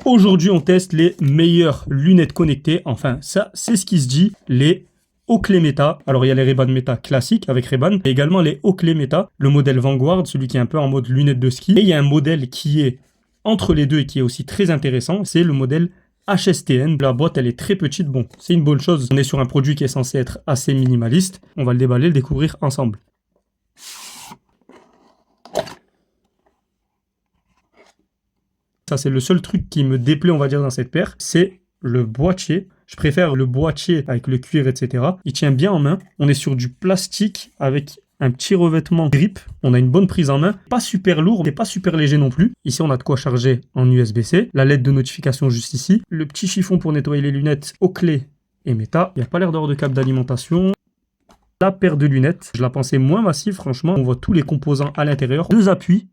Aujourd'hui, on teste les meilleures lunettes connectées. Enfin, ça, c'est ce qui se dit, les Oakley Meta. Alors, il y a les Ray-Ban Meta classiques avec Ray-Ban, et également les Oakley Meta, le modèle Vanguard, celui qui est un peu en mode lunettes de ski. Et il y a un modèle qui est entre les deux et qui est aussi très intéressant, c'est le modèle HSTN. La boîte, elle est très petite. Bon, c'est une bonne chose. On est sur un produit qui est censé être assez minimaliste. On va le déballer, le découvrir ensemble. Ça, c'est le seul truc qui me déplaît, on va dire, dans cette paire. C'est le boîtier. Je préfère le boîtier avec le cuir, etc. Il tient bien en main. On est sur du plastique avec un petit revêtement grip. On a une bonne prise en main. Pas super lourd, mais pas super léger non plus. Ici, on a de quoi charger en USB-C. La LED de notification juste ici. Le petit chiffon pour nettoyer les lunettes Oakley et Meta. Il n'y a pas l'air d'avoir de câble d'alimentation. La paire de lunettes, je la pensais moins massive, franchement. On voit tous les composants à l'intérieur. 2 appuis.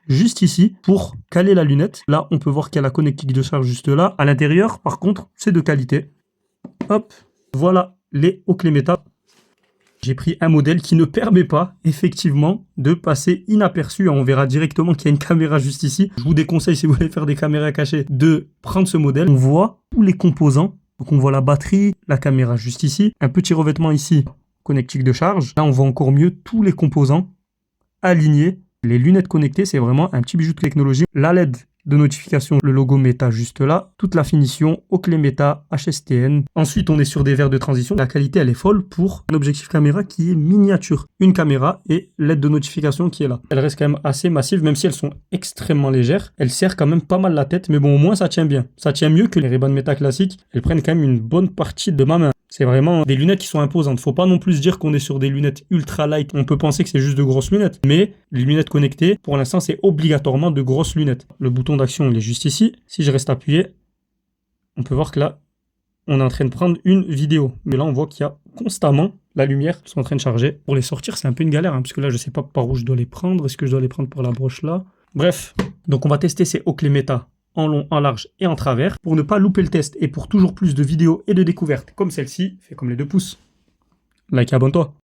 Juste ici pour caler la lunette. Là, on peut voir qu'il y a la connectique de charge juste là. À l'intérieur, par contre, c'est de qualité. Hop, voilà les Oakley Meta. J'ai pris un modèle qui ne permet pas, effectivement, de passer inaperçu. On verra directement qu'il y a une caméra juste ici. Je vous déconseille, si vous voulez faire des caméras cachées, de prendre ce modèle. On voit tous les composants. Donc, on voit la batterie, la caméra juste ici. Un petit revêtement ici, connectique de charge. Là, on voit encore mieux tous les composants alignés. Les lunettes connectées, c'est vraiment un petit bijou de technologie. La LED de notification, le logo Meta juste là. Toute la finition, Oakley Meta, HSTN. Ensuite, on est sur des verres de transition. La qualité, elle est folle pour un objectif caméra qui est miniature. Une caméra et LED de notification qui est là. Elle reste quand même assez massive, même si elles sont extrêmement légères. Elle serre quand même pas mal la tête, mais bon, au moins, ça tient bien. Ça tient mieux que les Ray-Ban Meta classiques. Elles prennent quand même une bonne partie de ma main. C'est vraiment des lunettes qui sont imposantes. Faut pas non plus dire qu'on est sur des lunettes ultra light. On peut penser que c'est juste de grosses lunettes. Mais les lunettes connectées, pour l'instant, c'est obligatoirement de grosses lunettes. Le bouton d'action, il est juste ici. Si je reste appuyé, on peut voir que là, on est en train de prendre une vidéo. Mais là, on voit qu'il y a constamment la lumière qui est en train de charger. Pour les sortir, c'est un peu une galère, parce que là, je sais pas par où je dois les prendre. Est-ce que je dois les prendre par la broche là? Bref, donc on va tester ces Oakley Meta en long, en large et en travers. Pour ne pas louper le test et pour toujours plus de vidéos et de découvertes comme celle-ci, fais comme les 2 pouces. Like et abonne-toi.